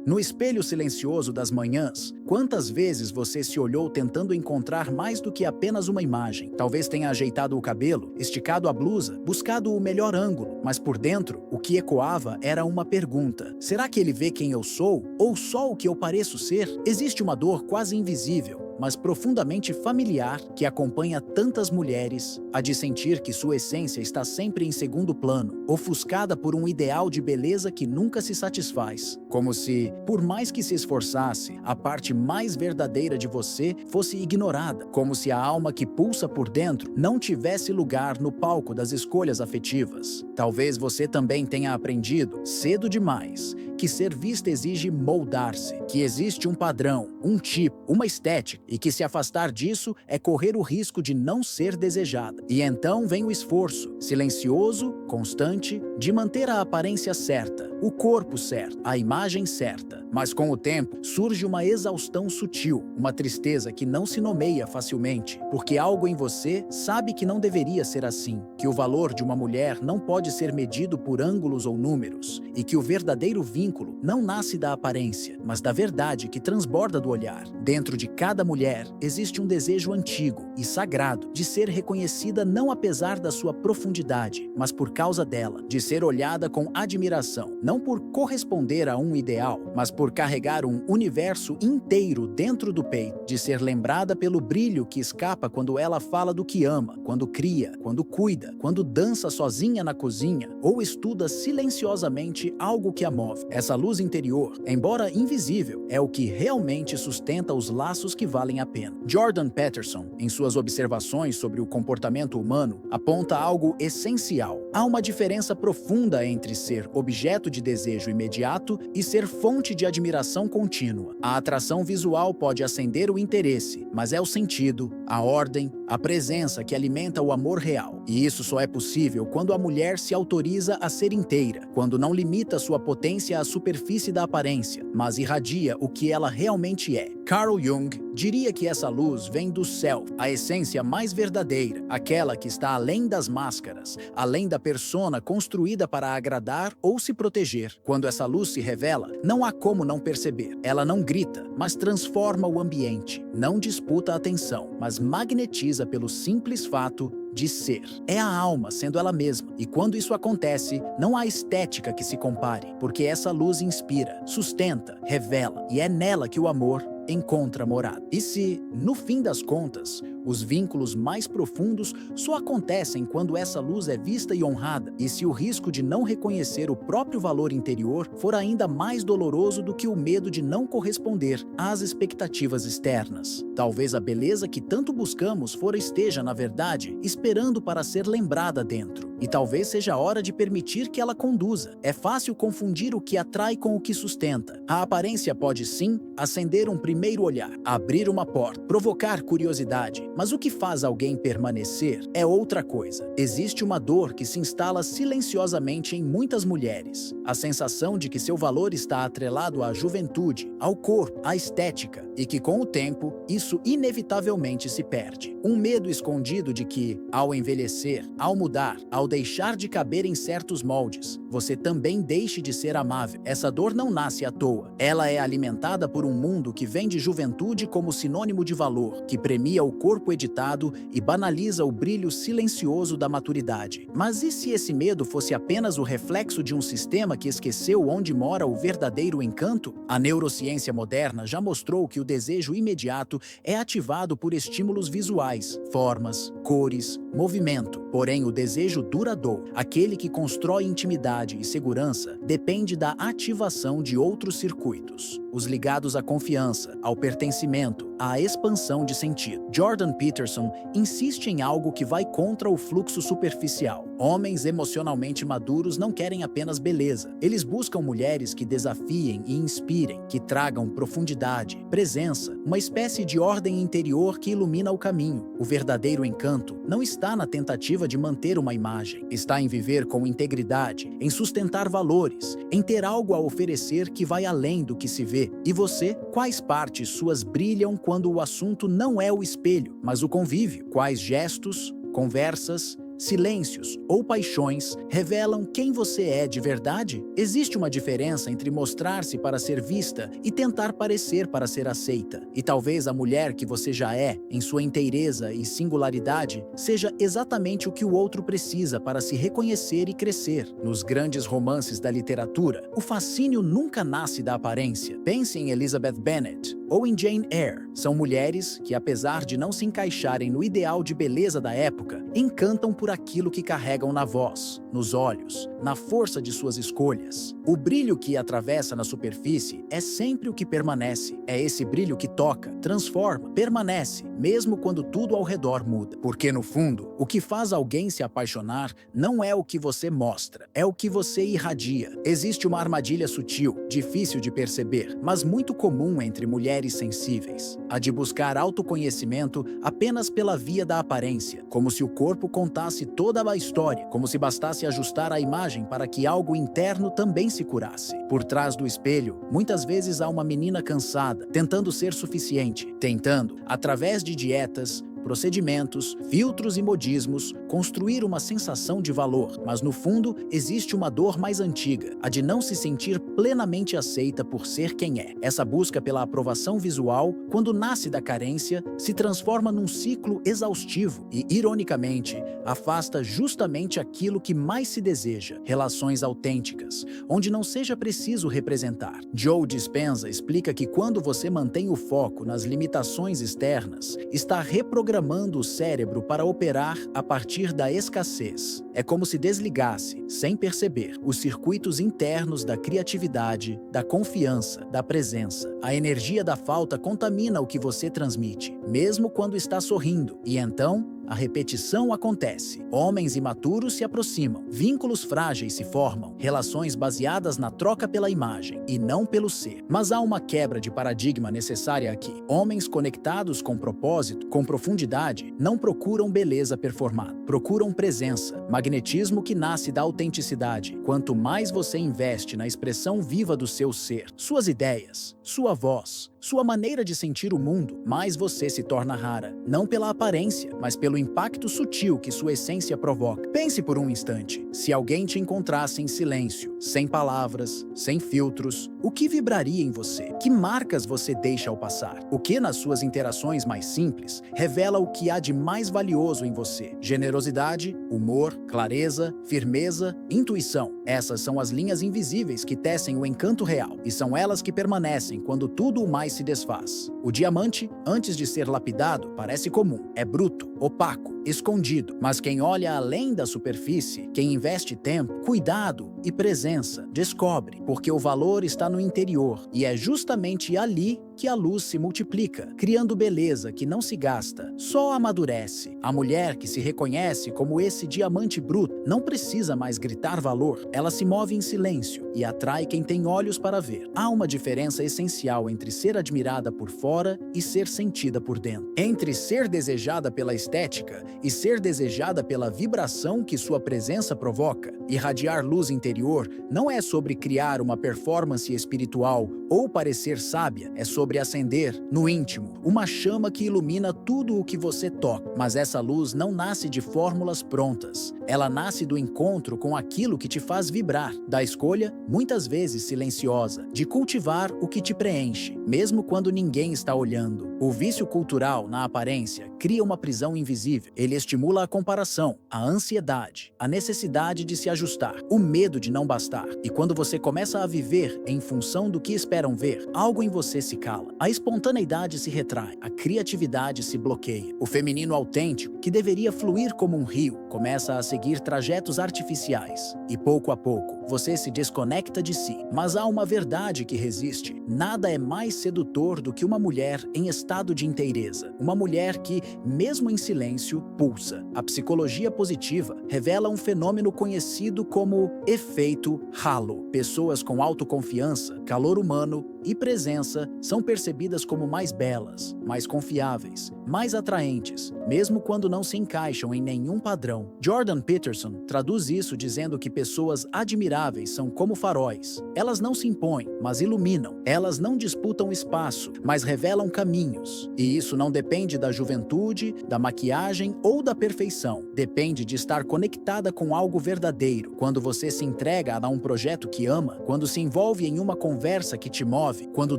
No espelho silencioso das manhãs, quantas vezes você se olhou tentando encontrar mais do que apenas uma imagem? Talvez tenha ajeitado o cabelo, esticado a blusa, buscado o melhor ângulo, mas por dentro, o que ecoava era uma pergunta: será que ele vê quem eu sou? Ou só o que eu pareço ser? Existe uma dor quase invisível, mas profundamente familiar, que acompanha tantas mulheres, a de sentir que sua essência está sempre em segundo plano, ofuscada por um ideal de beleza que nunca se satisfaz. Como se, por mais que se esforçasse, a parte mais verdadeira de você fosse ignorada. Como se a alma que pulsa por dentro não tivesse lugar no palco das escolhas afetivas. Talvez você também tenha aprendido, cedo demais, que ser vista exige moldar-se, que existe um padrão, um tipo, uma estética, e que se afastar disso é correr o risco de não ser desejada. E então vem o esforço, silencioso, constante, de manter a aparência certa, o corpo certo, a imagem certa. Mas com o tempo, surge uma exaustão sutil, uma tristeza que não se nomeia facilmente, porque algo em você sabe que não deveria ser assim, que o valor de uma mulher não pode ser medido por ângulos ou números, e que o verdadeiro vínculo não nasce da aparência, mas da verdade que transborda do olhar. Dentro de cada mulher existe um desejo antigo e sagrado de ser reconhecida não apesar da sua profundidade, mas por causa dela, de ser olhada com admiração, não por corresponder a um ideal, mas por carregar um universo inteiro dentro do peito, de ser lembrada pelo brilho que escapa quando ela fala do que ama, quando cria, quando cuida, quando dança sozinha na cozinha ou estuda silenciosamente algo que a move. Essa luz interior, embora invisível, é o que realmente sustenta os laços que valem a pena. Jordan Peterson, em suas observações sobre o comportamento humano, aponta algo essencial. Há uma diferença profunda entre ser objeto de desejo imediato e ser fonte de admiração contínua. A atração visual pode acender o interesse, mas é o sentido, a ordem, a presença que alimenta o amor real. E isso só é possível quando a mulher se autoriza a ser inteira, quando não limita sua potência à superfície da aparência, mas irradia o que ela realmente é. Carl Jung diria que essa luz vem do self, a essência mais verdadeira, aquela que está além das máscaras, além da persona construída para agradar ou se proteger. Quando essa luz se revela, não há como não perceber. Ela não grita, mas transforma o ambiente, não disputa a atenção, mas magnetiza pelo simples fato de ser. É a alma sendo ela mesma, e quando isso acontece, não há estética que se compare, porque essa luz inspira, sustenta, revela, e é nela que o amor encontra morada. E se, no fim das contas, os vínculos mais profundos só acontecem quando essa luz é vista e honrada, e se o risco de não reconhecer o próprio valor interior for ainda mais doloroso do que o medo de não corresponder às expectativas externas. Talvez a beleza que tanto buscamos fora esteja, na verdade, esperando para ser lembrada dentro. E talvez seja a hora de permitir que ela conduza. É fácil confundir o que atrai com o que sustenta. A aparência pode sim acender um primeiro olhar, abrir uma porta, provocar curiosidade, mas o que faz alguém permanecer é outra coisa. Existe uma dor que se instala silenciosamente em muitas mulheres. A sensação de que seu valor está atrelado à juventude, ao corpo, à estética, e que com o tempo, isso inevitavelmente se perde. Um medo escondido de que, ao envelhecer, ao mudar, ao deixar de caber em certos moldes, você também deixe de ser amável. Essa dor não nasce à toa. Ela é alimentada por um mundo que vende juventude como sinônimo de valor, que premia o corpo editado e banaliza o brilho silencioso da maturidade. Mas e se esse medo fosse apenas o reflexo de um sistema que esqueceu onde mora o verdadeiro encanto? A neurociência moderna já mostrou que o desejo imediato é ativado por estímulos visuais, formas, cores, movimento. Porém, o desejo duradouro, aquele que constrói intimidade e segurança, depende da ativação de outros circuitos, os ligados à confiança, ao pertencimento, à expansão de sentido. Jordan Peterson insiste em algo que vai contra o fluxo superficial. Homens emocionalmente maduros não querem apenas beleza. Eles buscam mulheres que desafiem e inspirem, que tragam profundidade, presença, uma espécie de ordem interior que ilumina o caminho. O verdadeiro encanto não está na tentativa de manter uma imagem, está em viver com integridade, em sustentar valores, em ter algo a oferecer que vai além do que se vê. E você, quais partes suas brilham quando o assunto não é o espelho, mas o convívio? Quais gestos, conversas, silêncios ou paixões revelam quem você é de verdade? Existe uma diferença entre mostrar-se para ser vista e tentar parecer para ser aceita. E talvez a mulher que você já é, em sua inteireza e singularidade, seja exatamente o que o outro precisa para se reconhecer e crescer. Nos grandes romances da literatura, o fascínio nunca nasce da aparência. Pense em Elizabeth Bennet ou em Jane Eyre. São mulheres que, apesar de não se encaixarem no ideal de beleza da época, encantam por aquilo que carregam na voz, nos olhos, na força de suas escolhas. O brilho que atravessa na superfície é sempre o que permanece. É esse brilho que toca, transforma, permanece, mesmo quando tudo ao redor muda. Porque, no fundo, o que faz alguém se apaixonar não é o que você mostra, é o que você irradia. Existe uma armadilha sutil, difícil de perceber, mas muito comum entre mulheres sensíveis, a de buscar autoconhecimento apenas pela via da aparência, como se o corpo contasse toda a história, como se bastasse ajustar a imagem para que algo interno também se curasse. Por trás do espelho, muitas vezes há uma menina cansada, tentando ser suficiente, tentando, através de dietas, procedimentos, filtros e modismos, construir uma sensação de valor, mas no fundo existe uma dor mais antiga, a de não se sentir plenamente aceita por ser quem é. Essa busca pela aprovação visual, quando nasce da carência, se transforma num ciclo exaustivo e, ironicamente, afasta justamente aquilo que mais se deseja: relações autênticas, onde não seja preciso representar. Joe Dispenza explica que quando você mantém o foco nas limitações externas, está reprogramando o cérebro para operar a partir da escassez. É como se desligasse, sem perceber, os circuitos internos da criatividade, da confiança, da presença. A energia da falta contamina o que você transmite, mesmo quando está sorrindo, e então a repetição acontece. Homens imaturos se aproximam, vínculos frágeis se formam, relações baseadas na troca pela imagem e não pelo ser. Mas há uma quebra de paradigma necessária aqui. Homens conectados com propósito, com profundidade, não procuram beleza performada, procuram presença, magnetismo que nasce da autenticidade. Quanto mais você investe na expressão viva do seu ser, suas ideias, sua voz, sua maneira de sentir o mundo, mais você se torna rara, não pela aparência, mas pelo impacto sutil que sua essência provoca. Pense por um instante, se alguém te encontrasse em silêncio, sem palavras, sem filtros, o que vibraria em você? Que marcas você deixa ao passar? O que nas suas interações mais simples revela o que há de mais valioso em você? Generosidade, humor, clareza, firmeza, intuição. Essas são as linhas invisíveis que tecem o encanto real, e são elas que permanecem quando tudo o mais se desfaz. O diamante, antes de ser lapidado, parece comum, é bruto, opaco, escondido, mas quem olha além da superfície, quem investe tempo, cuidado e presença, descobre, porque o valor está no interior, e é justamente ali que a luz se multiplica, criando beleza que não se gasta, só amadurece. A mulher que se reconhece como esse diamante bruto não precisa mais gritar valor, ela se move em silêncio e atrai quem tem olhos para ver. Há uma diferença essencial entre ser admirada por fora e ser sentida por dentro. Entre ser desejada pela estética e ser desejada pela vibração que sua presença provoca. Irradiar luz interior não é sobre criar uma performance espiritual ou parecer sábia, é sobre acender, no íntimo, uma chama que ilumina tudo o que você toca. Mas essa luz não nasce de fórmulas prontas. Ela nasce do encontro com aquilo que te faz vibrar, da escolha, muitas vezes silenciosa, de cultivar o que te preenche, mesmo quando ninguém está olhando. O vício cultural, na aparência, cria uma prisão invisível. Ele estimula a comparação, a ansiedade, a necessidade de se ajustar, o medo de não bastar. E quando você começa a viver em função do que esperam ver, algo em você se cala. A espontaneidade se retrai, a criatividade se bloqueia. O feminino autêntico, que deveria fluir como um rio, começa a seguir trajetos artificiais. E pouco a pouco, você se desconecta de si. Mas há uma verdade que resiste. Nada é mais sedutor do que uma mulher em estado de inteireza. Uma mulher que, mesmo em silêncio, pulsa. A psicologia positiva revela um fenômeno conhecido como efeito halo. Pessoas com autoconfiança, calor humano e presença são percebidas como mais belas, mais confiáveis, mais atraentes, mesmo quando não se encaixam em nenhum padrão. Jordan Peterson traduz isso dizendo que pessoas admiráveis são como faróis. Elas não se impõem, mas iluminam. Elas não disputam espaço, mas revelam caminhos. E isso não depende da juventude, da maquiagem ou da perfeição. Depende de estar conectada com algo verdadeiro. Quando você se entrega a um projeto que ama, quando se envolve em uma conversa que te move, quando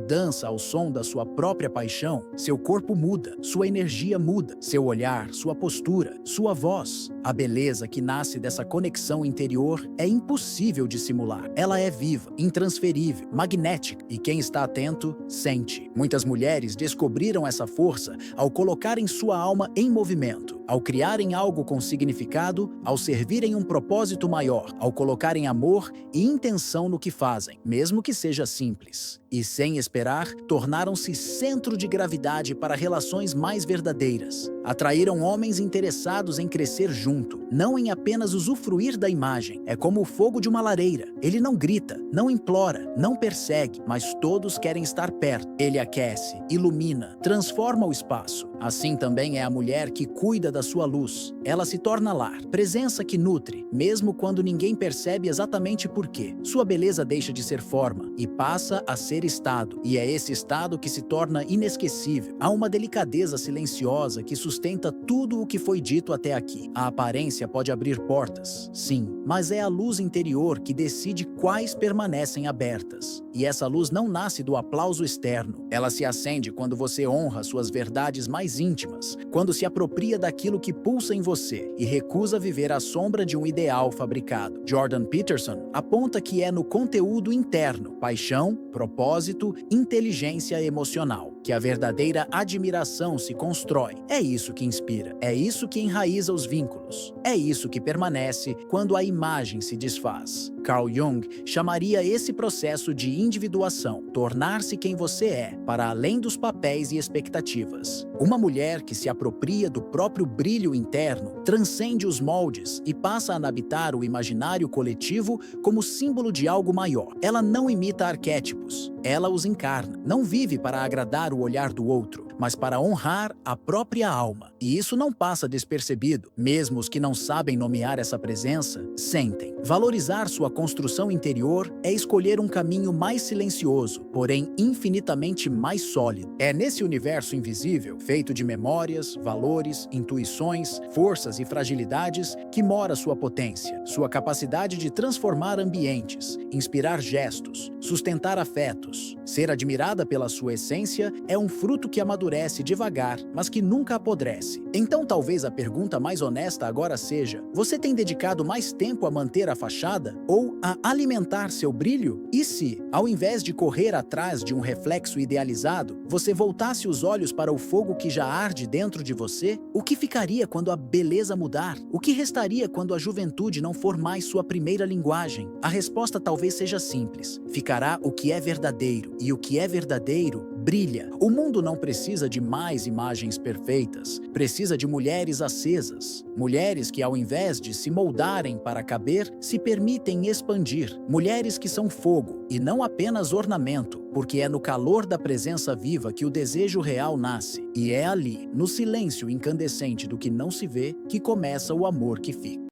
dança ao som da sua própria paixão, seu corpo muda, sua energia muda, seu olhar, sua postura, sua voz. A beleza que nasce dessa conexão interior é impossível de simular. Ela é viva, intransferível, magnética, e quem está atento, sente. Muitas mulheres descobriram essa força ao colocarem sua alma em movimento, ao criarem algo com significado, ao servirem um propósito maior, ao colocarem amor e intenção no que fazem, mesmo que seja simples. E sem esperar, tornaram-se centro de gravidade para relações mais verdadeiras. Atraíram homens interessados em crescer junto, não em apenas usufruir da imagem. É como o fogo de uma lareira. Ele não grita, não implora, não persegue, mas todos querem estar perto. Ele aquece, ilumina, transforma o espaço. Assim também é a mulher que cuida da sua luz. Ela se torna lar, presença que nutre, mesmo quando ninguém percebe exatamente por quê. Sua beleza deixa de ser forma e passa a ser estado. E é esse estado que se torna inesquecível. Há uma delicadeza silenciosa que sustenta tudo o que foi dito até aqui. A aparência pode abrir portas, sim, mas é a luz interior que decide quais permanecem abertas. E essa luz não nasce do aplauso externo. Ela se acende quando você honra suas verdades mais íntimas, quando se apropria daquilo que pulsa em você e recusa viver à sombra de um ideal fabricado. Jordan Peterson aponta que é no conteúdo interno, paixão, propósito, inteligência emocional, que a verdadeira admiração se constrói. É isso que inspira, é isso que enraiza os vínculos, é isso que permanece quando a imagem se desfaz. Carl Jung chamaria esse processo de individuação, tornar-se quem você é, para além dos papéis e expectativas. Uma mulher que se apropria do próprio brilho interno transcende os moldes e passa a habitar o imaginário coletivo como símbolo de algo maior. Ela não imita arquétipos, ela os encarna. Não vive para agradar o olhar do outro, mas para honrar a própria alma. E isso não passa despercebido. Mesmo os que não sabem nomear essa presença, sentem. Valorizar sua construção interior é escolher um caminho mais silencioso, porém infinitamente mais sólido. É nesse universo invisível, feito de memórias, valores, intuições, forças e fragilidades, que mora sua potência, sua capacidade de transformar ambientes, inspirar gestos, sustentar afetos. Ser admirada pela sua essência é um fruto que amadurece devagar, mas que nunca apodrece. Então talvez a pergunta mais honesta agora seja: você tem dedicado mais tempo a manter a fachada ou a alimentar seu brilho? E se, ao invés de correr atrás de um reflexo idealizado, você voltasse os olhos para o fogo que já arde dentro de você? O que ficaria quando a beleza mudar? O que restaria quando a juventude não for mais sua primeira linguagem? A resposta talvez seja simples: ficará o que é verdadeiro, e o que é verdadeiro brilha. O mundo não precisa de mais imagens perfeitas, precisa de mulheres acesas. Mulheres que, ao invés de se moldarem para caber, se permitem expandir. Mulheres que são fogo e não apenas ornamento, porque é no calor da presença viva que o desejo real nasce. E é ali, no silêncio incandescente do que não se vê, que começa o amor que fica.